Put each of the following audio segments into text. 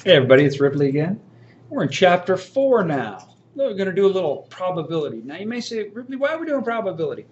Hey everybody, it's Ripley again. We're in chapter 4 now. We're going to do a little probability. Now you may say, Ripley, why are we doing probability?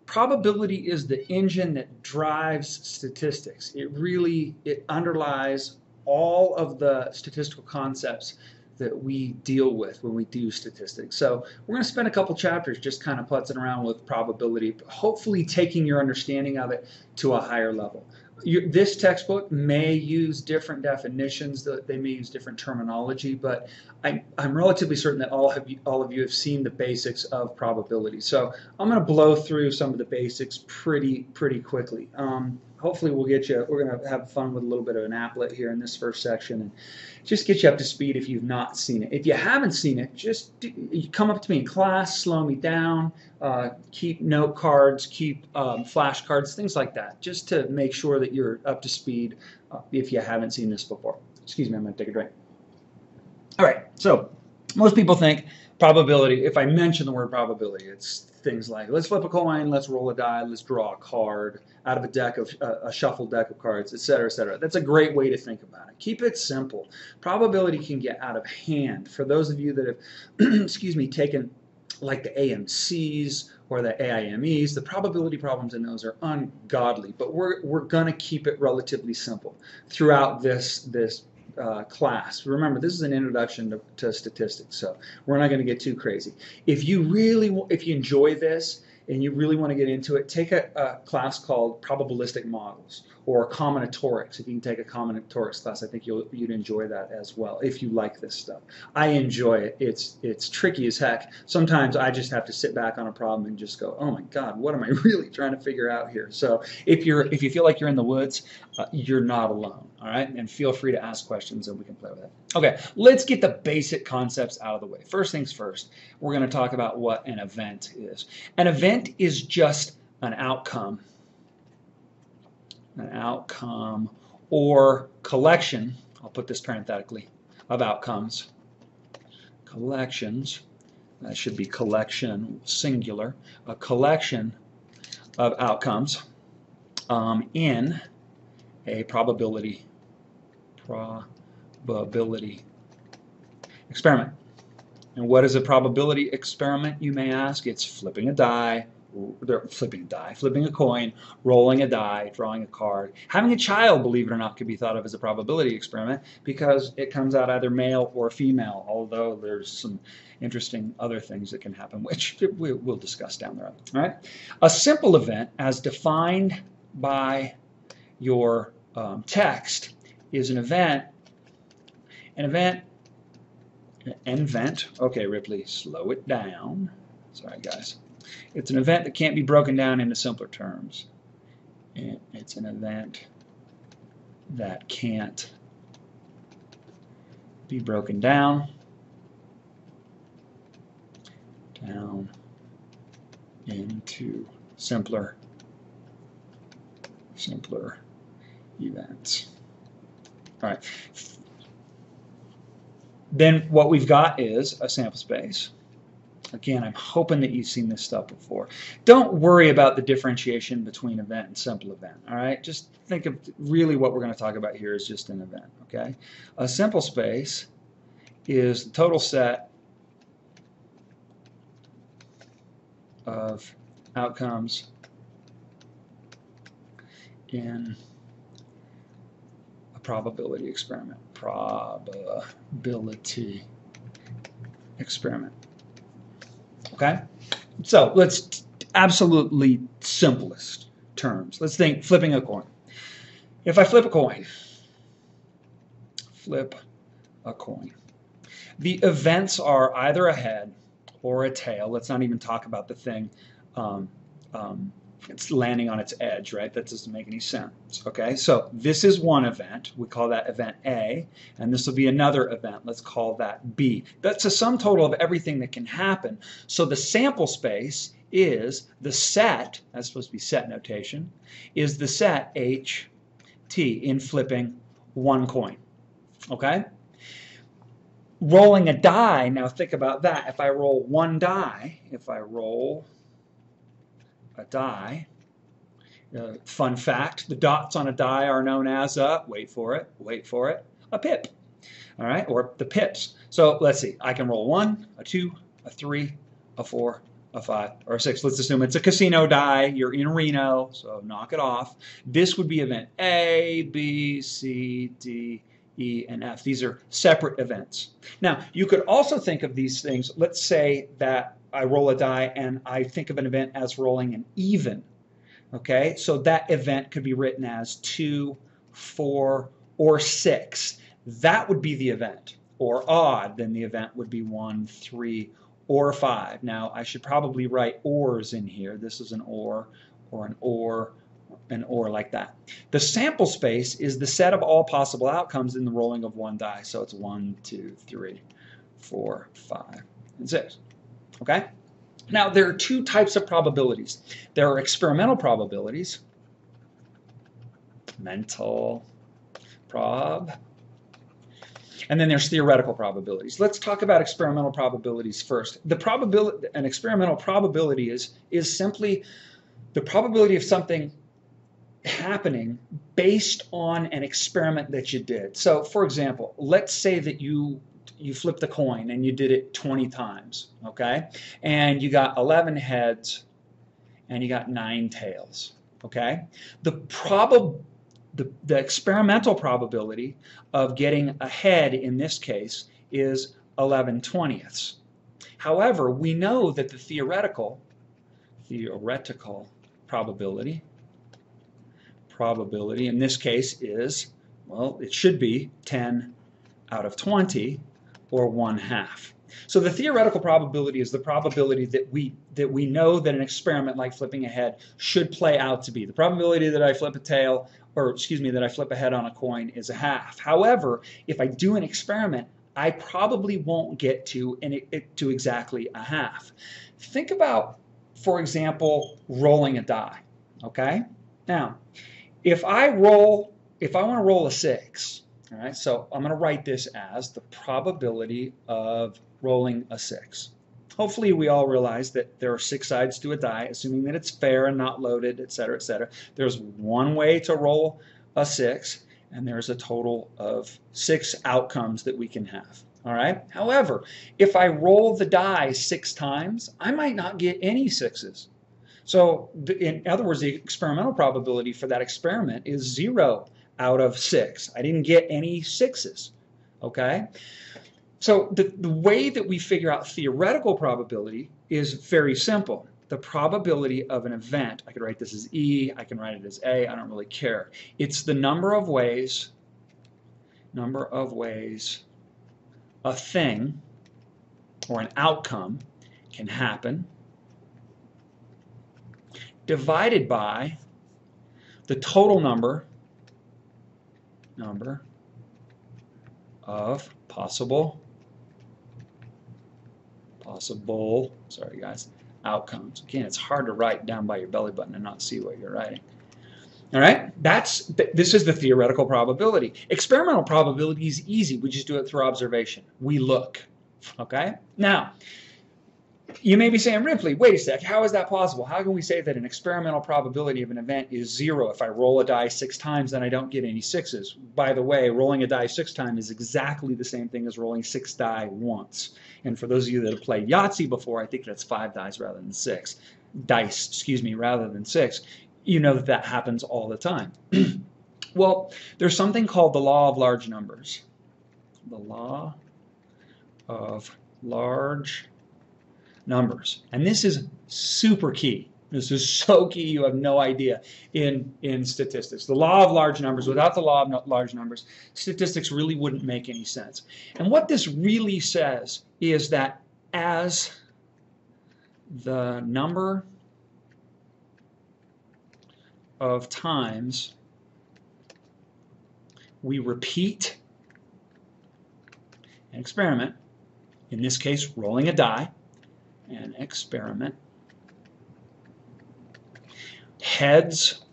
Probability is the engine that drives statistics. It underlies all of the statistical concepts that we deal with when we do statistics. So we're going to spend a couple chapters just kind of putzing around with probability, hopefully taking your understanding of it to a higher level. This textbook may use different definitions, they may use different terminology, but I'm relatively certain that all of you have seen the basics of probability. So I'm going to blow through some of the basics pretty quickly. Hopefully we're going to have fun with a little bit of an applet here in this first section and just get you up to speed if you've not seen it. If you haven't seen it, you come up to me in class, slow me down, keep note cards, keep flashcards, things like that, just to make sure that you're up to speed if you haven't seen this before. Excuse me, I'm going to take a drink. All right, so most people think probability, if I mention the word probability, it's things like let's flip a coin, let's roll a die, let's draw a card out of a shuffled deck of cards, etc., etc. That's a great way to think about it. Keep it simple. Probability can get out of hand. For those of you that have, excuse me, taken like the AMCs or the AIMEs, the probability problems in those are ungodly, but we're going to keep it relatively simple throughout this class. Remember, this is an introduction to statistics, so we're not going to get too crazy. If you enjoy this and you really want to get into it, take a class called probabilistic models or combinatorics. If you can take a combinatorics class, I think you'd enjoy that as well if you like this stuff. I enjoy it. It's tricky as heck. Sometimes I just have to sit back on a problem and just go, oh my God, what am I really trying to figure out here? So if you feel like you're in the woods, you're not alone. All right, and feel free to ask questions and we can play with it. Okay, let's get the basic concepts out of the way. First things first, we're going to talk about what an event is. An event is just an outcome or collection, I'll put this parenthetically, of outcomes. Collections, that should be collection, singular, a collection of outcomes in a probability experiment. And what is a probability experiment, you may ask? It's flipping a coin, rolling a die, drawing a card. Having a child, believe it or not, could be thought of as a probability experiment because it comes out either male or female, although there's some interesting other things that can happen, which we'll discuss down the road. All right? A simple event, as defined by your text, is an event. Okay, Ripley, slow it down. Sorry, guys. It's an event that can't be broken down into simpler terms. It's an event that can't be broken down into simpler events. All right. Then what we've got is a sample space. Again, I'm hoping that you've seen this stuff before. Don't worry about the differentiation between event and simple event, all right? Just think of really what we're going to talk about here is just an event, okay? A sample space is the total set of outcomes in a probability experiment. Probability experiment. Okay? So let's absolutely simplest terms. Let's think flipping a coin. If I flip a coin, the events are either a head or a tail. Let's not even talk about the thing it's landing on its edge, right? That doesn't make any sense, okay? So this is one event. We call that event A, and this will be another event. Let's call that B. That's a sum total of everything that can happen. So the sample space is the set, that's supposed to be set notation, is the set HT in flipping one coin, okay? Rolling a die, now think about that. If I roll one die, a die. Fun fact, the dots on a die are known as a, wait for it, a pip. All right, or the pips. So let's see, I can roll 1, a 2, a 3, a 4, a 5, or a 6. Let's assume it's a casino die. You're in Reno, so knock it off. This would be event A, B, C, D, E, and F. These are separate events. Now, you could also think of these things. Let's say that I roll a die and I think of an event as rolling an even. Okay, so that event could be written as 2, 4, or 6. That would be the event. Or odd, then the event would be 1, 3, or 5. Now, I should probably write ors in here. This is an or an or, an or like that. The sample space is the set of all possible outcomes in the rolling of one die. So it's 1, 2, 3, 4, 5, and 6. Okay? Now, there are two types of probabilities. There are experimental probabilities, mental prob, and then there's theoretical probabilities. Let's talk about experimental probabilities first. An experimental probability is simply the probability of something happening based on an experiment that you did. So, for example, let's say that you flipped the coin and you did it 20 times, okay? And you got 11 heads and you got 9 tails, okay? The experimental probability of getting a head in this case is 11/20. However, we know that the theoretical probability in this case is, well, it should be 10 out of 20 or 1/2. So the theoretical probability is the probability that we know that an experiment like flipping a head should play out to be. The probability that I flip a tail, or excuse me, that I flip a head on a coin is 1/2. However, if I do an experiment, I probably won't get to exactly 1/2. Think about, for example, rolling a die. Okay? Now, if I want to roll a 6, all right, so I'm going to write this as the probability of rolling a 6. Hopefully we all realize that there are 6 sides to a die, assuming that it's fair and not loaded, etc., etc. There's one way to roll a 6, and there's a total of 6 outcomes that we can have. All right. However, if I roll the die 6 times, I might not get any 6s. So, in other words, the experimental probability for that experiment is 0 out of 6. I didn't get any 6s. Okay? So the way that we figure out theoretical probability is very simple. The probability of an event, I could write this as E, I can write it as A, I don't really care. It's the number of ways a thing or an outcome can happen divided by the total number of possible sorry guys, outcomes. Again, it's hard to write down by your belly button and not see what you're writing. All right, this is the theoretical probability. Experimental probability is easy. We just do it through observation. We look. Okay? Now, you may be saying, Ripley, wait a sec, how is that possible? How can we say that an experimental probability of an event is 0 if I roll a die 6 times and I don't get any 6s? By the way, rolling a die 6 times is exactly the same thing as rolling 6 die once. And for those of you that have played Yahtzee before, I think that's 5 dice rather than 6. Dice, excuse me, rather than 6. You know that that happens all the time. Well, there's something called the law of large numbers. The law of large numbers. And this is super key. This is so key you have no idea in statistics. The law of large numbers, without the law of large numbers, statistics really wouldn't make any sense. And what this really says is that as the number of times we repeat an experiment, in this case rolling a die, an experiment, heads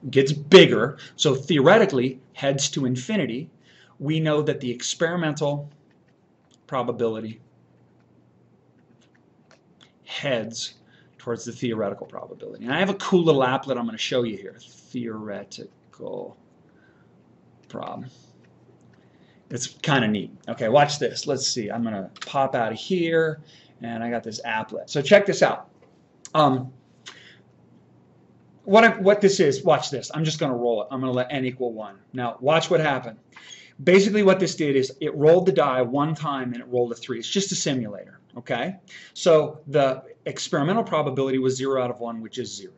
gets bigger, so theoretically heads to infinity, we know that the experimental probability heads towards the theoretical probability. And I have a cool little applet I'm going to show you here. Theoretical prob. It's kind of neat. Okay, watch this. Let's see. I'm going to pop out of here, and I got this applet. So check this out. What this is, watch this. I'm just going to roll it. I'm going to let n equal 1. Now, watch what happened. Basically, what this did is it rolled the die one time, and it rolled a 3. It's just a simulator, okay? So the experimental probability was 0 out of 1, which is 0.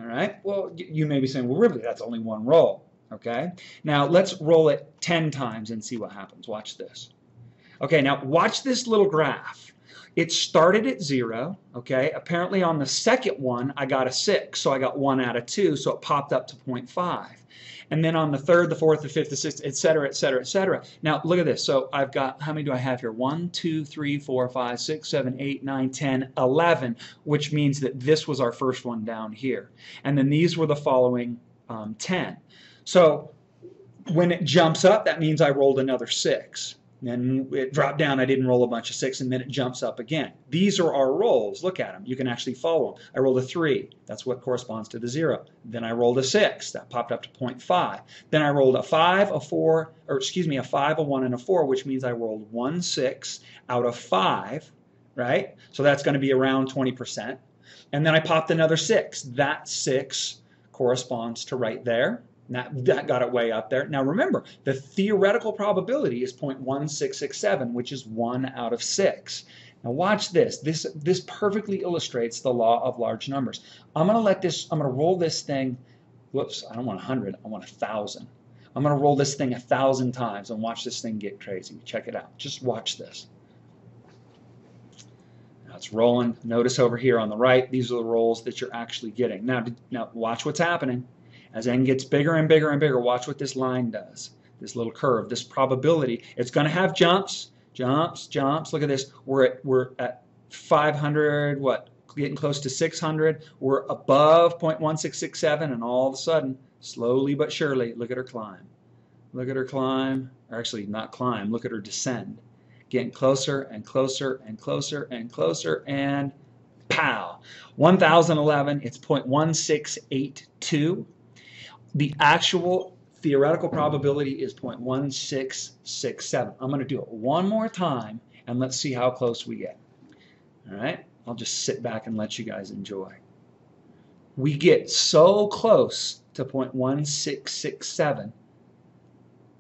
All right? Well, you may be saying, well, really, that's only one roll. Okay, now let's roll it 10 times and see what happens. Watch this. Okay, now watch this little graph. It started at 0, okay? Apparently on the second one, I got a 6, so I got 1 out of 2, so it popped up to 0.5. And then on the third, the fourth, the fifth, the sixth, et cetera, et cetera, et cetera. Now look at this. So I've got, how many do I have here? 1, 2, 3, 4, 5, 6, 7, 8, 9, 10, 11, which means that this was our first one down here. And then these were the following 10. So when it jumps up, that means I rolled another 6. Then it dropped down, I didn't roll a bunch of 6, and then it jumps up again. These are our rolls. Look at them. You can actually follow them. I rolled a 3. That's what corresponds to the 0. Then I rolled a 6. That popped up to 0.5. Then I rolled a 5, a 4, or excuse me, a 5, a 1, and a 4, which means I rolled 1 6 out of 5, right? So that's going to be around 20%. And then I popped another 6. That 6 corresponds to right there. That got it way up there. Now remember, the theoretical probability is 0.1667, which is 1 out of 6. Now watch this. This perfectly illustrates the law of large numbers. I'm going to roll this thing, whoops, I don't want 100, I want 1,000. I'm going to roll this thing 1,000 times and watch this thing get crazy. Check it out. Just watch this. Now it's rolling. Notice over here on the right, these are the rolls that you're actually getting. Now watch what's happening. As n gets bigger and bigger and bigger, watch what this line does. This little curve, this probability. It's going to have jumps, jumps, jumps. Look at this. We're at 500, what? Getting close to 600. We're above 0.1667, and all of a sudden, slowly but surely, look at her climb. Look at her climb. Or actually, not climb. Look at her descend. Getting closer and closer and closer and closer, and pow. 1011, it's 0.1682. The actual theoretical probability is 0.1667. I'm going to do it one more time, and let's see how close we get. All right? I'll just sit back and let you guys enjoy. We get so close to 0.1667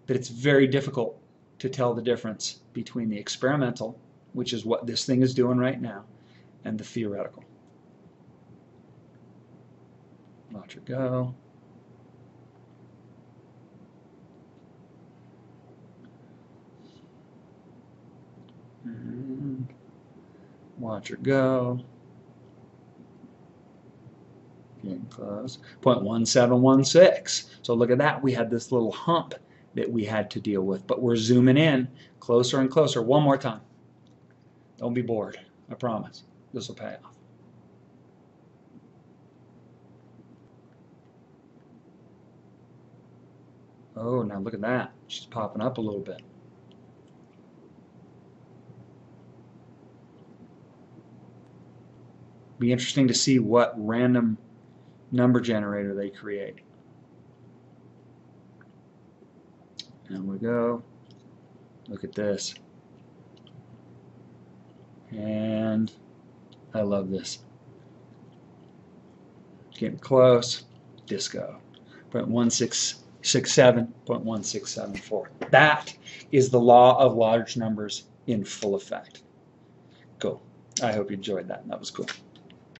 that it's very difficult to tell the difference between the experimental, which is what this thing is doing right now, and the theoretical. Watch her go. Watch her go. Getting close. 0.1716. So look at that. We had this little hump that we had to deal with. But we're zooming in closer and closer. One more time. Don't be bored. I promise. This will pay off. Oh, now look at that. She's popping up a little bit. Be interesting to see what random number generator they create. And we go. Look at this. And I love this. Getting close. Disco. 0.1667, 0.1674. That is the law of large numbers in full effect. Cool. I hope you enjoyed that. That was cool.